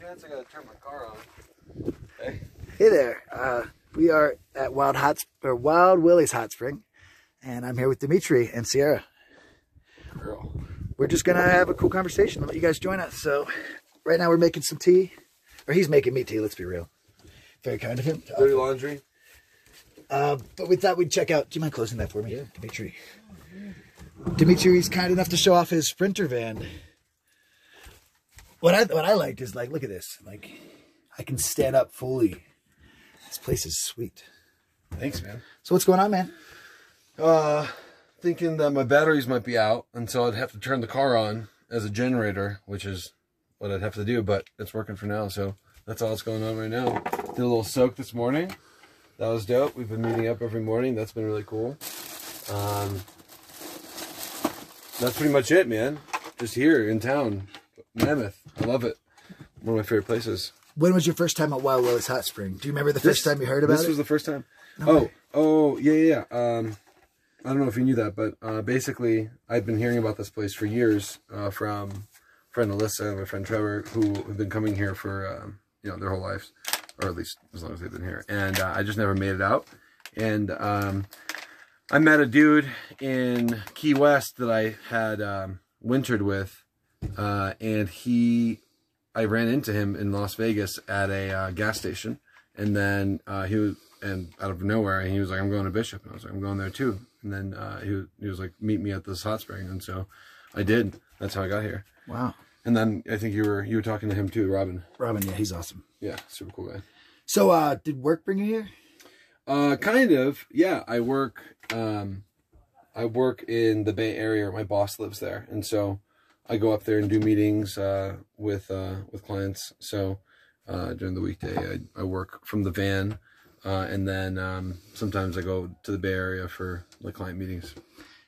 chance I gotta turn my car on. Hey. Hey there. We are at Wild Willys Hot Spring, and I'm here with Dimitri and Sierra. Girl. We're just gonna have a cool conversation. I'll let you guys join us. So, right now we're making some tea, or he's making me tea. Let's be real. Very kind of him. Dirty laundry. But we thought we'd check out. Do you mind closing that for me, Yeah. Dimitri? Dimitri's kind enough to show off his Sprinter van. What I liked is, like, look at this. Like, I can stand up fully. This place is sweet. Thanks, man. So what's going on, man? Thinking that my batteries might be out, and so I'd have to turn the car on as a generator, which is what I'd have to do, but it's working for now, so that's all that's going on right now. Did a little soak this morning. That was dope. We've been meeting up every morning. That's been really cool. That's pretty much it, man. Just here in town. Mammoth. I love it. One of my favorite places. When was your first time at Wild Willys Hot Spring? Do you remember the first time you heard about it? This was the first time. No Yeah. I don't know if you knew that, but basically, I've been hearing about this place for years from friend Alyssa and my friend Trevor, who have been coming here for their whole lives, or at least as long as they've been here. And I just never made it out. And I met a dude in Key West that I had wintered with, and I ran into him in Las Vegas at a gas station, and then and out of nowhere, he was like, "I'm going to Bishop," and I was like, "I'm going there too." And then he was like, "Meet me at this hot spring," and so I did. That's how I got here. Wow. And then I think you were talking to him too, Robin. Robin, yeah, he's awesome. Yeah, super cool guy. So, did work bring you here? Kind of. Yeah, I work in the Bay Area. My boss lives there, and so I go up there and do meetings with clients. So during the weekday, I work from the van, and then sometimes I go to the Bay Area for like client meetings.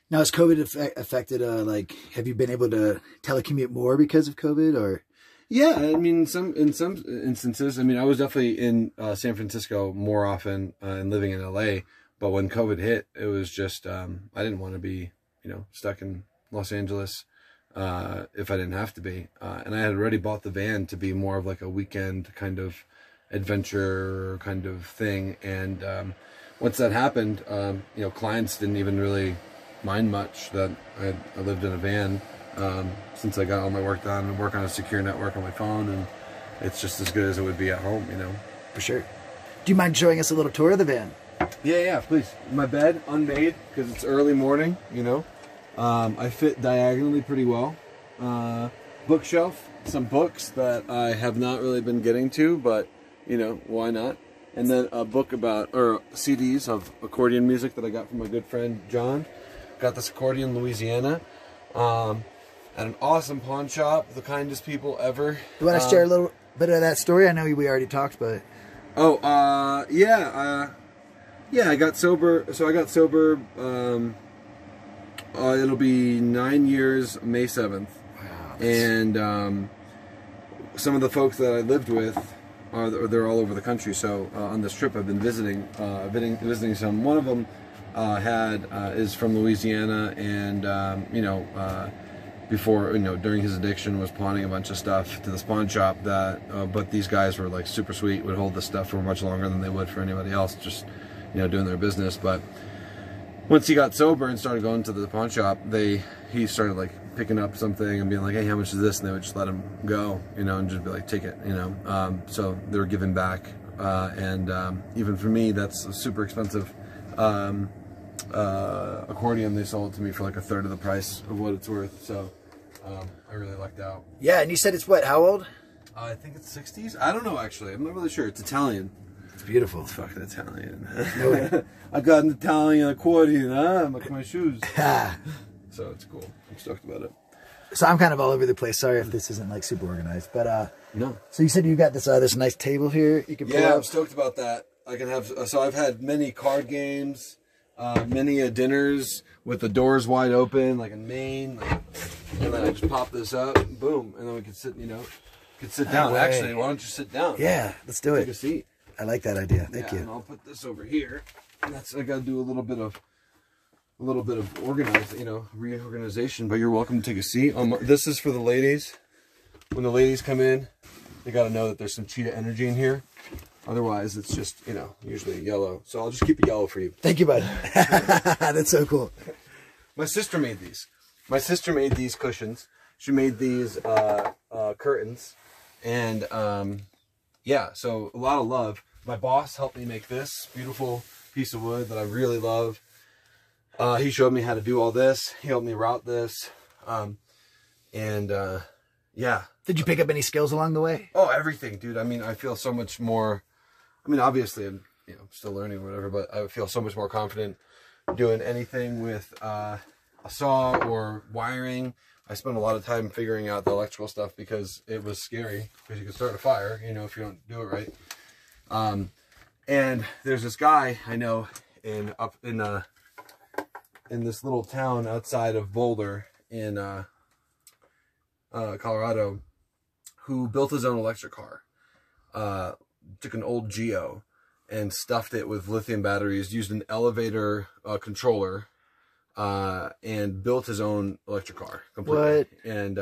Now, has COVID affected? Have you been able to telecommute more because of COVID, or? Yeah, I mean, in some instances. I mean, I was definitely in San Francisco more often and living in LA. But when COVID hit, it was just I didn't want to be stuck in Los Angeles if I didn't have to be. And I had already bought the van to be more of like a weekend kind of adventure kind of thing. And once that happened, clients didn't even really mind much that I lived in a van. Since I got all my work done and work on a secure network on my phone, and it's just as good as it would be at home, For sure. Do you mind showing us a little tour of the van? Yeah, please. My bed, unmade, because it's early morning, I fit diagonally pretty well. Bookshelf, some books that I have not really been getting to, but, why not? And then a book or CDs of accordion music that I got from my good friend, John. Got this accordion in Louisiana. At an awesome pawn shop, the kindest people ever. You want to share a little bit of that story? I know we already talked, but... Yeah, I got sober. So I got sober, it'll be 9 years, May 7th. Wow. And some of the folks that I lived with, they're all over the country. So on this trip I've been visiting some. One of them is from Louisiana, and before during his addiction was pawning a bunch of stuff to this pawn shop but these guys were like super sweet, would hold this stuff for much longer than they would for anybody else, just doing their business. But once he got sober and started going to the pawn shop, he started like picking up something and being like, "Hey, how much is this?" And they would just let him go, and just be like, "Take it," so they were giving back, and even for me, that's a super expensive accordion. They sold it to me for like a third of the price of what it's worth, so I really lucked out. Yeah, and you said it's what? How old? I think it's 60s. I don't know, actually. I'm not really sure. It's Italian. It's beautiful. It's fucking Italian. No way. I got an Italian accordion, like my shoes. So it's cool. I'm stoked about it. So I'm kind of all over the place. Sorry if this isn't like super organized, but no. So you said you got this nice table here. You can pull Yeah, out. I'm stoked about that. I can have. So I've had many card games, many dinners with the doors wide open, like in Maine. And then I just pop this up, boom, and then we could sit. Could sit down. Way. Actually, why don't you sit down? Yeah, let's do it. Take a seat. I like that idea. Thank you. And I'll put this over here. And I got to do a little bit of reorganization. But you're welcome to take a seat. This is for the ladies. When the ladies come in, they got to know that there's some cheetah energy in here. Otherwise, it's just, you know, usually yellow. So I'll just keep it yellow for you. Thank you, bud. That's so cool. My sister made these. My sister made these cushions. She made these curtains. And, yeah, so a lot of love. My boss helped me make this beautiful piece of wood that I really love. He showed me how to do all this. He helped me route this. Yeah. Did you pick up any skills along the way? Oh, everything, dude. I mean, I feel so much more... I mean, obviously, I'm still learning or whatever, but I feel so much more confident doing anything with a saw or wiring. I spent a lot of time figuring out the electrical stuff because it was scary, because you can start a fire, you know, if you don't do it right. And there's this guy I know in this little town outside of Boulder in Colorado, who built his own electric car. Took an old Geo and stuffed it with lithium batteries, used an elevator controller, and built his own electric car completely. What? And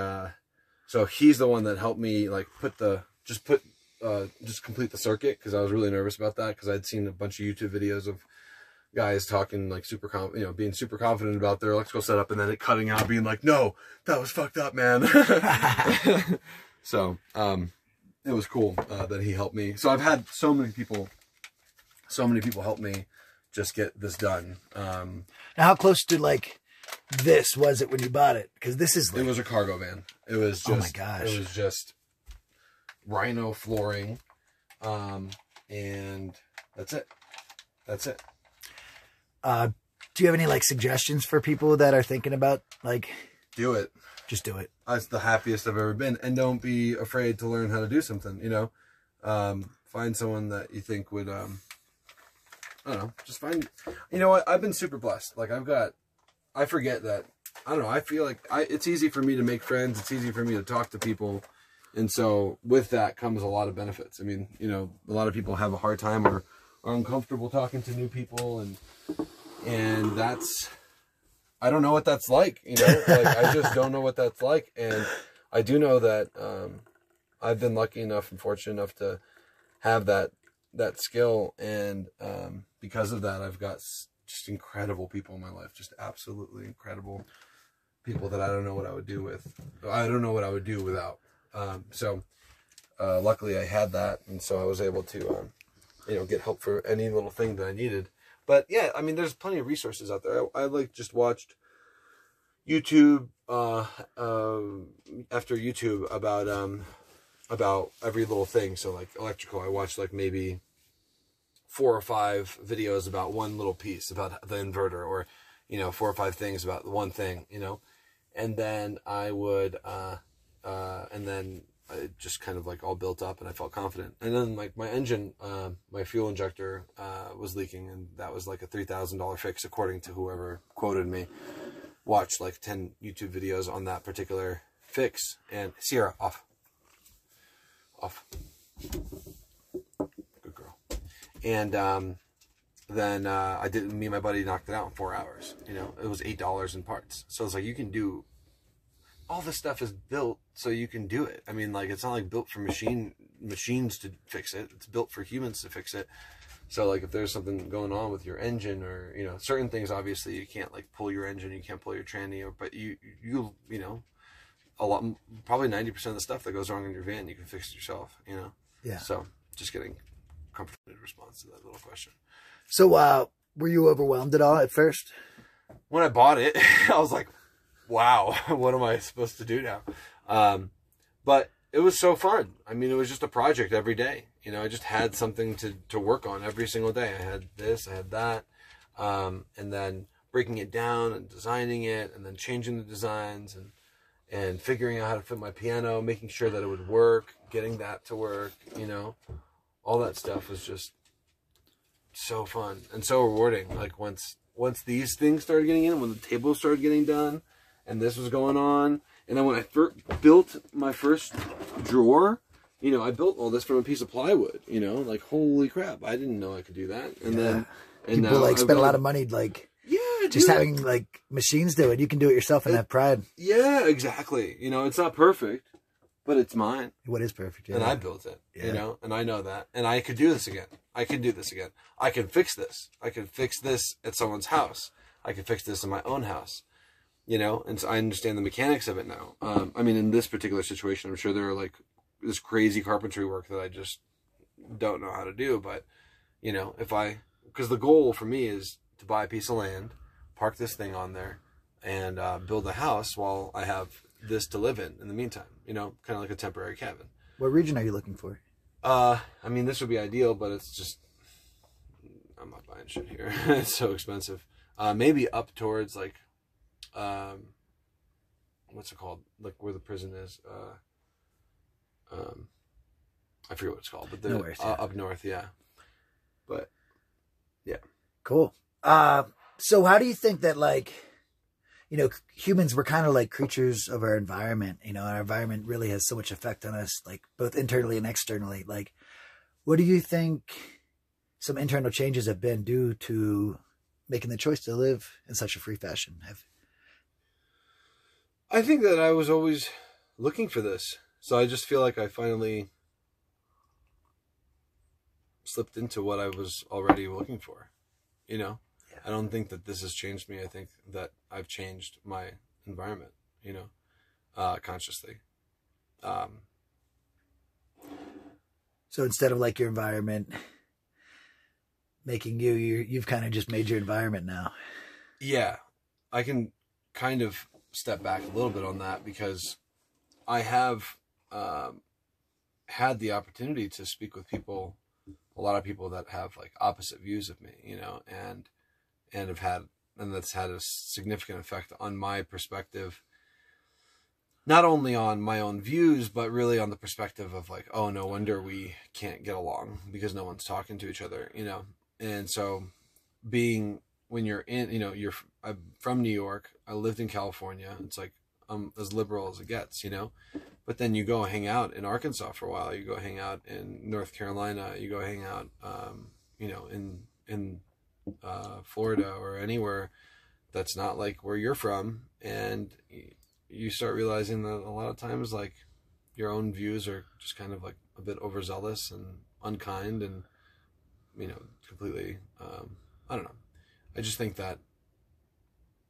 so he's the one that helped me like just complete the circuit, because I was really nervous about that, because I'd seen a bunch of YouTube videos of guys talking like being super confident about their electrical setup, and then it cutting out, being like, no, that was fucked up, man. So it was cool that he helped me. So I've had so many people help me just get this done. Now, how close to like this was it when you bought it? Because this is like... It was a cargo van. It was just, oh my gosh. It was just rhino flooring, and that's it. That's it. Do you have any like suggestions for people that are thinking about like... Do it. Just do it. That's the happiest I've ever been. And don't be afraid to learn how to do something, you know. Find someone that you think would, I don't know, just find, you know what, I've been super blessed. Like I forget that, I don't know, I feel like it's easy for me to make friends. It's easy for me to talk to people. And so with that comes a lot of benefits. I mean, you know, a lot of people have a hard time or are uncomfortable talking to new people. And that's... I don't know what that's like, you know, like I just don't know what that's like. And I do know that I've been lucky enough and fortunate enough to have that skill. And because of that, I've got just incredible people in my life, just absolutely incredible people that I don't know what I would do with. I don't know what I would do without. So luckily I had that. And so I was able to, get help for any little thing that I needed. But yeah, I mean, there's plenty of resources out there. I like just watched YouTube after YouTube about every little thing. So like electrical, I watched like maybe 4 or 5 videos about one little piece, about the inverter, or 4 or 5 things about one thing, and then I would and then it just kind of like all built up, and I felt confident. And then like my engine, my fuel injector was leaking, and that was like a $3,000 fix according to whoever quoted me. Watched like 10 YouTube videos on that particular fix. And Sierra, off. Good girl. And then me and my buddy knocked it out in 4 hours. It was $8 in parts. So it's like, you can do, all this stuff is built so you can do it. I mean, like, it's not like built for machines to fix it. It's built for humans to fix it. So like if there's something going on with your engine, or certain things, obviously you can't like pull your engine, you can't pull your tranny, but you a lot, probably 90% of the stuff that goes wrong in your van you can fix it yourself. Yeah. So just getting comfortable in response to that little question. So were you overwhelmed at all at first? When I bought it, I was like, wow, what am I supposed to do now? But it was so fun. I mean, it was just a project every day. I just had something to work on every single day. I had this, I had that, and then breaking it down and designing it, and then changing the designs, and figuring out how to fit my piano, making sure that it would work, getting that to work, all that stuff was just so fun and so rewarding. Like once these things started getting in, when the table started getting done, and this was going on, and then when I built my first drawer, I built all this from a piece of plywood, like, holy crap, I didn't know I could do that. And then, and people like spend a lot of money, like, just having like machines do it. You can do it yourself and have pride. Yeah, exactly. It's not perfect, but it's mine. What is perfect? Yeah. And I built it, Yeah. you know, and I know that. And I could do this again. I can do this again. I can fix this. I can fix this at someone's house. I can fix this in my own house, you know, and so I understand the mechanics of it now. I mean, in this particular situation, I'm sure there are like this crazy carpentry work that I just don't know how to do. But, you know, because the goal for me is to buy a piece of land, park this thing on there, and build a house while I have this to live in the meantime, you know, kind of like a temporary cabin. What region are you looking for? I mean, this would be ideal, but it's just, I'm not buying shit here. It's so expensive. Maybe up towards like, what's it called? Like where the prison is. I forget what it's called, but up north. Yeah. But yeah. Cool. So how do you think that, like, you know, humans, we're kind of like creatures of our environment, you know, our environment really has so much effect on us, like both internally and externally. Like, what do you think some internal changes have been due to making the choice to live in such a free fashion? I think that I was always looking for this. So I just feel like I finally slipped into what I was already looking for, you know? I don't think that this has changed me. I think that I've changed my environment, you know, consciously. So instead of like your environment making you've kind of just made your environment now. Yeah, I can kind of step back a little bit on that because I have had the opportunity to speak with people, a lot of people that have like opposite views of me, you know, and that's had a significant effect on my perspective, not only on my own views, but really on the perspective of like, oh, no wonder we can't get along because no one's talking to each other, you know? And so when you're in, you know, I'm from New York, I lived in California. It's like, I'm as liberal as it gets, you know, but then you go hang out in Arkansas for a while. You go hang out in North Carolina, you go hang out, you know, in Florida or anywhere that's not like where you're from, and you start realizing that a lot of times like your own views are just kind of like a bit overzealous and unkind and, you know, completely I don't know. I just think that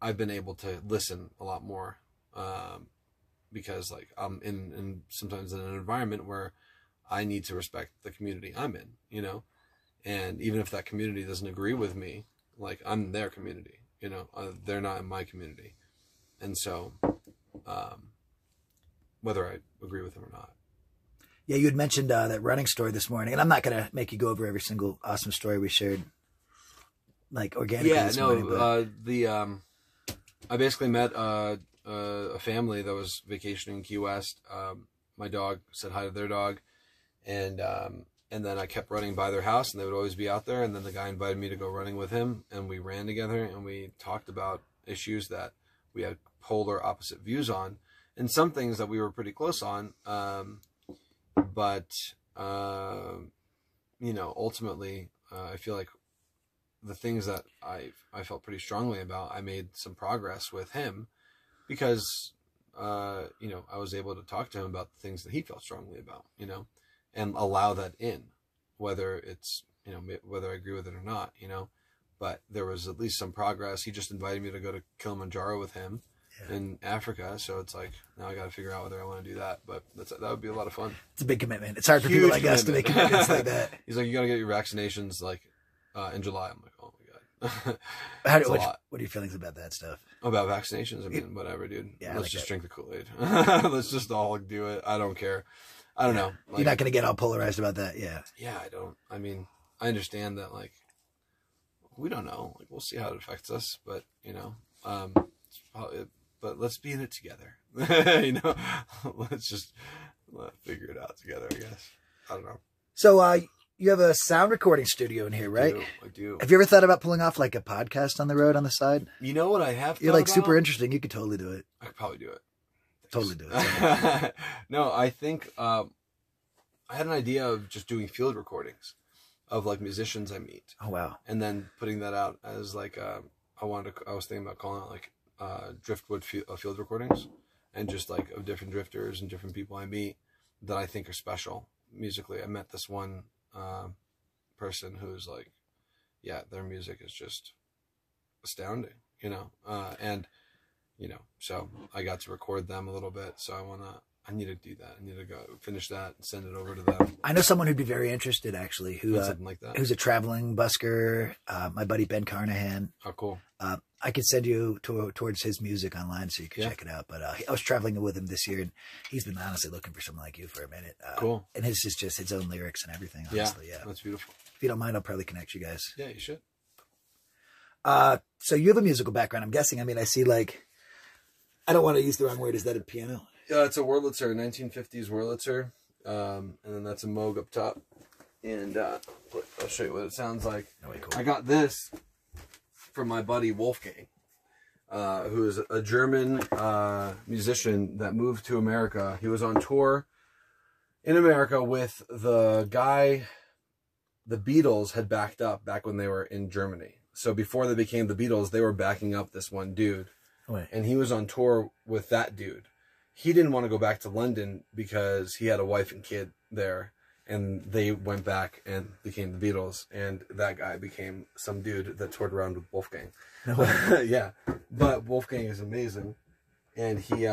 I've been able to listen a lot more because like I'm in sometimes in an environment where I need to respect the community I'm in, you know. And even if that community doesn't agree with me, like I'm their community, you know, they're not in my community. And so, whether I agree with them or not. Yeah, you had mentioned that running story this morning, and I'm not going to make you go over every single awesome story we shared, like organically this morning. But... I basically met a family that was vacationing in Key West. My dog said hi to their dog, and then I kept running by their house, and they would always be out there. And then the guy invited me to go running with him, and we ran together, and we talked about issues that we had polar opposite views on, and some things that we were pretty close on. But you know, ultimately, I feel like the things that I felt pretty strongly about, I made some progress with him because, you know, I was able to talk to him about the things that he felt strongly about, you know, and allow that in, whether it's, you know, whether I agree with it or not, you know, but there was at least some progress. He just invited me to go to Kilimanjaro with him in Africa. So it's like, now I got to figure out whether I want to do that, but that would be a lot of fun. It's a big commitment. It's hard for people like us to make commitments like that. He's like, you got to get your vaccinations like in July. I'm like, oh my God. What are your feelings about that stuff? About vaccinations? I mean, whatever, dude. Yeah, Let's like just drink the Kool-Aid. Let's just all do it. I don't care. I don't know. Like, you're not going to get all polarized about that. Yeah. Yeah, I don't. I mean, I understand that, like, we don't know. Like, we'll see how it affects us, but, you know, but let's be in it together. You know, let's figure it out together, I guess. I don't know. So, you have a sound recording studio in here, right? I do. Have you ever thought about pulling off like a podcast on the road on the side? You know what I have? You're like super interesting. You could totally do it. I could probably do it. Totally do it. No, I think I had an idea of just doing field recordings of like musicians I meet. Oh wow! And then putting that out as like I was thinking about calling it like driftwood field recordings, and just like of different drifters and different people I meet. that I think are special musically. I met this one person who's like, yeah, their music is just astounding, you know, and you know, so I got to record them a little bit. So I need to do that. I need to go finish that and send it over to them. I know someone who'd be very interested, actually, Something like that. Who's a traveling busker. My buddy Ben Carnahan. Oh, cool. I could send you towards his music online so you can check it out. But I was traveling with him this year, and he's been honestly looking for someone like you for a minute. Cool. And his is just his own lyrics and everything. Honestly, yeah, that's beautiful. If you don't mind, I'll probably connect you guys. Yeah, you should. So you have a musical background, I'm guessing. I mean, I see like, I don't want to use the wrong word. Is that a piano? Yeah, it's a Wurlitzer, 1950s Wurlitzer. And then that's a Moog up top. And I'll show you what it sounds like. Oh, wait, cool. I got this from my buddy Wolfgang, who is a German musician that moved to America. He was on tour in America with the guy the Beatles had backed up back when they were in Germany. So before they became the Beatles, they were backing up this one dude. Oh, wait. And he was on tour with that dude. He didn't want to go back to London because he had a wife and kid there. And they went back and became the Beatles. And that guy became some dude that toured around with Wolfgang. No way. Yeah. But Wolfgang is amazing. And he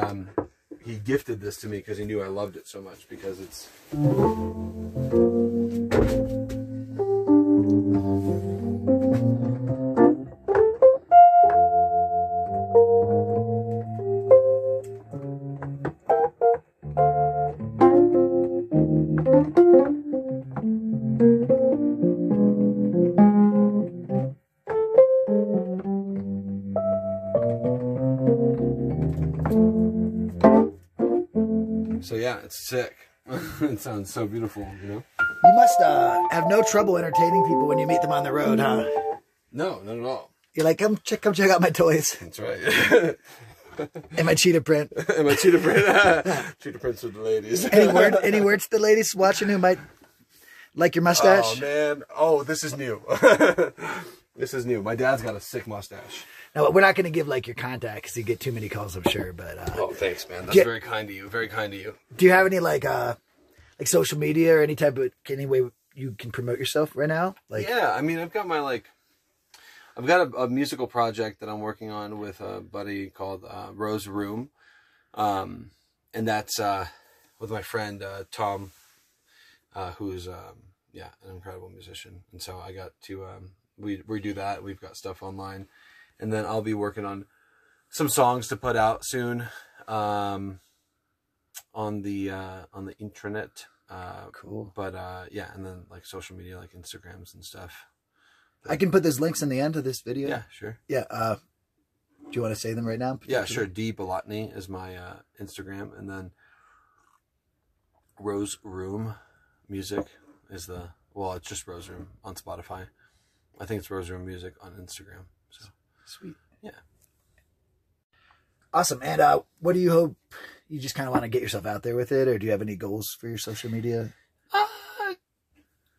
gifted this to me because he knew I loved it so much, because it's... So yeah, it's sick. It sounds so beautiful, you know? You must have no trouble entertaining people when you meet them on the road, huh? No, not at all. You're like, come check out my toys. That's right. And my cheetah print. And my cheetah print. Cheetah prints with the ladies. Any words to the ladies watching who might like your mustache? Oh, man. Oh, this is new. This is new. My dad's got a sick mustache. No, we're not going to give like your contact because you get too many calls, I'm sure. But oh, thanks, man. That's very kind of you. Very kind of you. Do you have any like social media or any way you can promote yourself right now? Like, yeah, I mean, I've got a musical project that I'm working on with a buddy called Rose Room, and that's with my friend Tom, who's an incredible musician. And so I got to we do that. We've got stuff online. And then I'll be working on some songs to put out soon on the intranet. Cool. But yeah, and then like social media, like Instagrams and stuff. I can put those links in the end of this video. Yeah, sure. Yeah. Do you want to say them right now? Yeah, sure. D Bolotny is my Instagram, and then Rose Room Music is it's just Rose Room on Spotify. I think it's Rose Room Music on Instagram. So. Sweet. Yeah. Awesome. And what do you hope? You just kind of want to get yourself out there with it, or do you have any goals for your social media?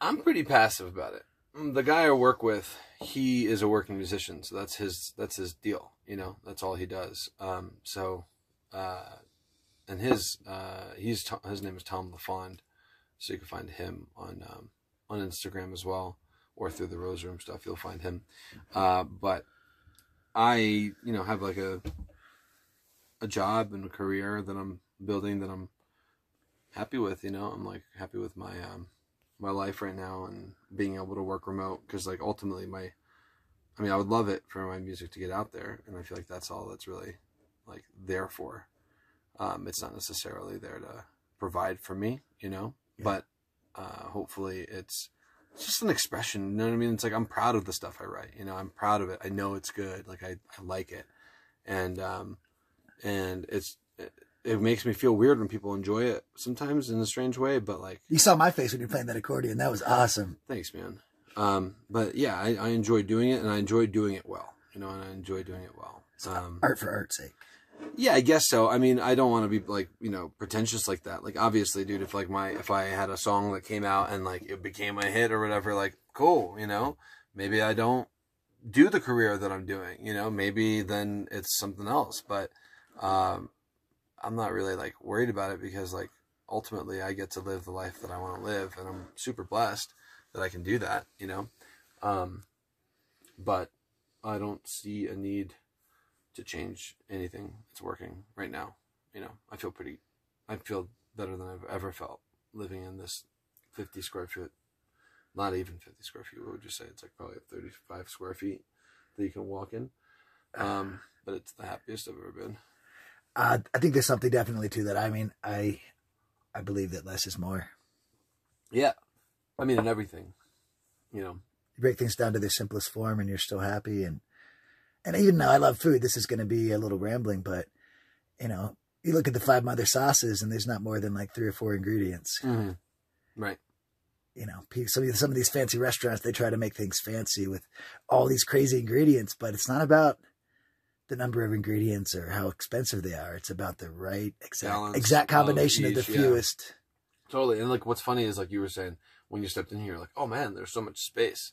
I'm pretty passive about it. The guy I work with, he is a working musician, so that's his deal. You know, that's all he does. And his name is Tom Lafond, so you can find him on Instagram as well, or through the Rose Room stuff. You'll find him. But I, have like a job and a career that I'm building that I'm happy with. I'm like happy with my my life right now and being able to work remote, because like ultimately I would love it for my music to get out there, and I feel like that's all that's really like there for. It's not necessarily there to provide for me, but hopefully it's just an expression. You know what I mean? It's like I'm proud of the stuff I write. I'm proud of it. I know it's good. Like I like it, and it makes me feel weird when people enjoy it sometimes in a strange way. But like, you saw my face when you're playing that accordion. That was awesome. Thanks, man. But yeah, I enjoy doing it, and I enjoy doing it well. And I enjoy doing it well. Art for art's sake. Yeah, I guess so. I mean, I don't want to be like, pretentious like that. Like, obviously, dude, if I had a song that came out and like it became a hit or whatever, like, cool, maybe I don't do the career that I'm doing, maybe then it's something else. But I'm not really like worried about it, because like ultimately I get to live the life that I want to live, and I'm super blessed that I can do that, you know. But I don't see a need to change anything that's working right now. You know, I feel better than I've ever felt living in this 50 square foot, not even 50 square feet. What would you say? It's like probably 35 square feet that you can walk in. But it's the happiest I've ever been. I think there's something definitely to that. I mean, I believe that less is more. Yeah. I mean, in everything, you know. You break things down to their simplest form and you're still happy. And even though I love food, this is going to be a little rambling, but, you know, you look at the 5 mother sauces and there's not more than like 3 or 4 ingredients. Mm-hmm. Right. You know, some of these fancy restaurants, they try to make things fancy with all these crazy ingredients, but it's not about the number of ingredients or how expensive they are. It's about the right exact combination of the fewest. Yeah. Totally. And like, what's funny is like you were saying, when you stepped in here, like, oh man, there's so much space.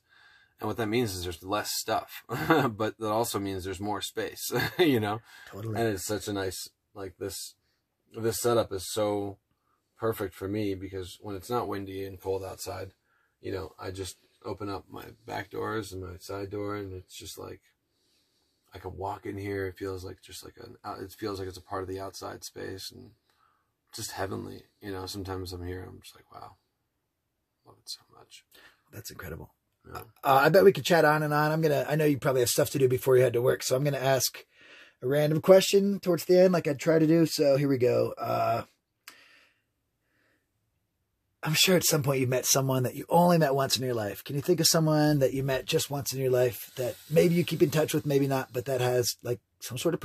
And what that means is there's less stuff, but that also means there's more space, you know? Totally. And it's such a nice, like this setup is so perfect for me, because when it's not windy and cold outside, you know, I just open up my back doors and my side door, and it's just like, I can walk in here. It feels like it feels like it's a part of the outside space, and just heavenly, you know. Sometimes I'm here, I'm just like, wow, love it so much. That's incredible. Yeah. I bet we could chat on and on. I know you probably have stuff to do before you head to work, so I'm going to ask a random question towards the end, like I'd try to do. So here we go. I'm sure at some point you met someone that you only met once in your life. Can you think of someone that you met just once in your life that maybe you keep in touch with, maybe not, but that has like some sort of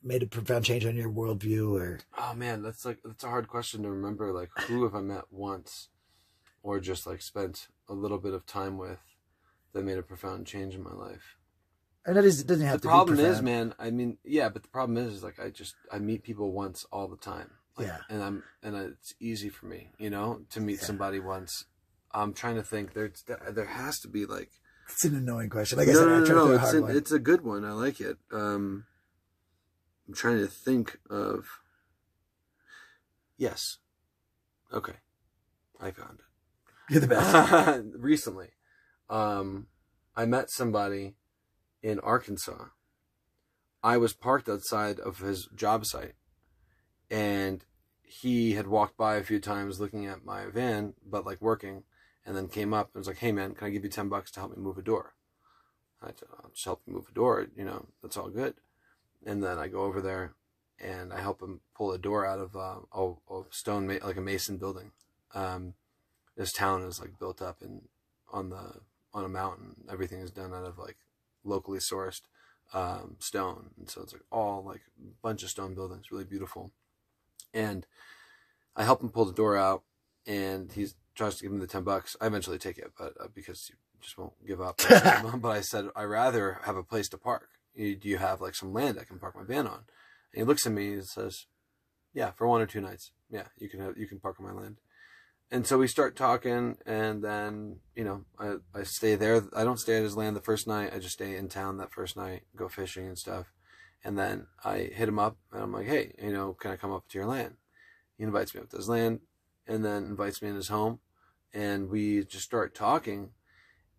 made a profound change on your worldview? Or oh man, that's a hard question to remember. Like, who have I met once, or just like spent a little bit of time with, that made a profound change in my life? And it doesn't have to be profound. The problem is, man, I mean, yeah, but the problem is like I meet people once all the time. Like, yeah. And it's easy for me, you know, to meet somebody once. I'm trying to think. There has to be like. It's an annoying question. Like I said, I tried to throw a hard one. It's a good one. I like it. I'm trying to think of. Yes. Okay. I found it. You're the best. Recently, I met somebody in Arkansas. I was parked outside of his job site, and he had walked by a few times looking at my van, but like working, and then came up and was like, hey man, can I give you $10 to help me move a door? I said, I'll just help you move a door, you know, that's all good. And then I go over there and I help him pull a door out of a stone, like a mason building. This town is like built up on a mountain. Everything is done out of like locally sourced stone. And so it's like all like a bunch of stone buildings, really beautiful. And I help him pull the door out, and he tries to give me the $10. I eventually take it, but because he just won't give up. But I said, I'd rather have a place to park. Do you have like some land I can park my van on? And he looks at me and says, yeah, for 1 or 2 nights. Yeah, you can park on my land. And so we start talking, and then, you know, I stay there. I don't stay at his land the first night. I just stay in town that first night, go fishing and stuff. And then I hit him up, and I'm like, hey, you know, can I come up to your land? He invites me up to his land, and then invites me in his home. And we just start talking.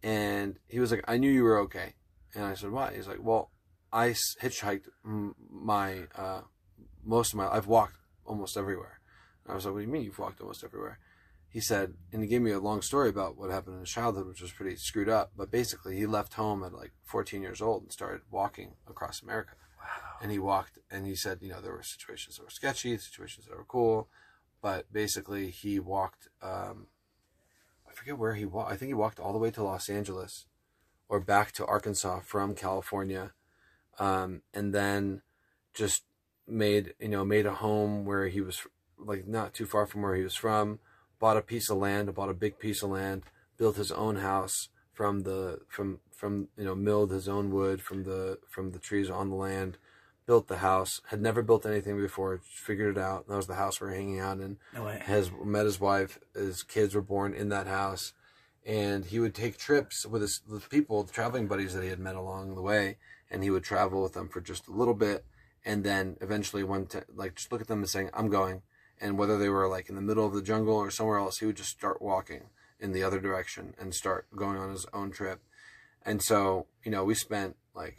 And he was like, I knew you were okay. And I said, why? He's like, well, I hitchhiked I've walked almost everywhere. And I was like, what do you mean you've walked almost everywhere? He said, and he gave me a long story about what happened in his childhood, which was pretty screwed up. But basically, he left home at like 14 years old and started walking across America. Wow. And he walked, and he said, you know, there were situations that were sketchy, situations that were cool. But basically, he walked, I forget where he walked. I think he walked all the way to Los Angeles or back to Arkansas from California. And then just made a home where he was like not too far from where he was from. Bought a big piece of land, built his own house milled his own wood from the trees on the land, built the house, had never built anything before, figured it out. That was the house we're hanging out in. No way. Met his wife, his kids were born in that house, and he would take trips with the traveling buddies that he had met along the way, and he would travel with them for just a little bit, and then eventually just look at them and saying, I'm going. And whether they were like in the middle of the jungle or somewhere else, he would just start walking in the other direction and start going on his own trip. And so, you know, we spent like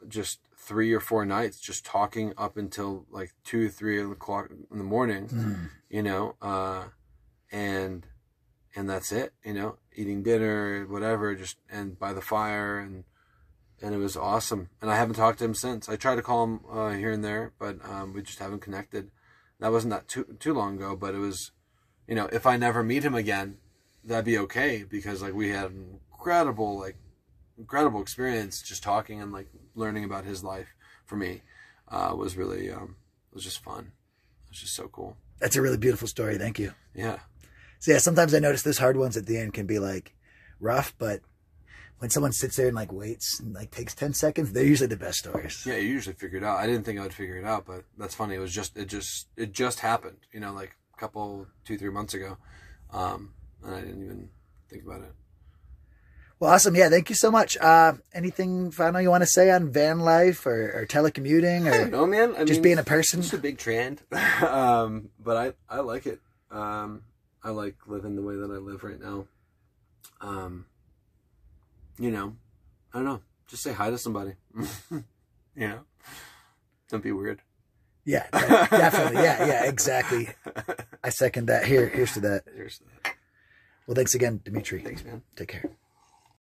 just 3 or 4 nights just talking up until like 2, 3 o'clock in the morning, you know, and that's it, you know, eating dinner, whatever, just, and by the fire, and it was awesome. And I haven't talked to him since. I tried to call him here and there, but we just haven't connected. That wasn't that too long ago, but it was, you know, if I never meet him again, that'd be okay, because like we had an incredible experience just talking and like learning about his life. For me, was really was just fun. It was just so cool. That's a really beautiful story. Thank you. Yeah. So yeah, sometimes I notice those hard ones at the end can be like rough, but when someone sits there and like waits and like takes 10 seconds, they're usually the best stories. Yeah, you usually figure it out. I didn't think I would figure it out, but that's funny. It was just it just happened, you know, like a couple 2-3 months ago, and I didn't even think about it. Well, awesome. Yeah, thank you so much. Anything final you want to say on van life or telecommuting, or I don't know, man. I mean, being a person? It's a big trend, but I like it. I like living the way that I live right now. You know, I don't know. Just say hi to somebody. You know, don't be weird. Yeah, definitely. Yeah, exactly. I second that. Here's to that. Here's to that. Well, thanks again, Dimitri. Thanks, man. Take care.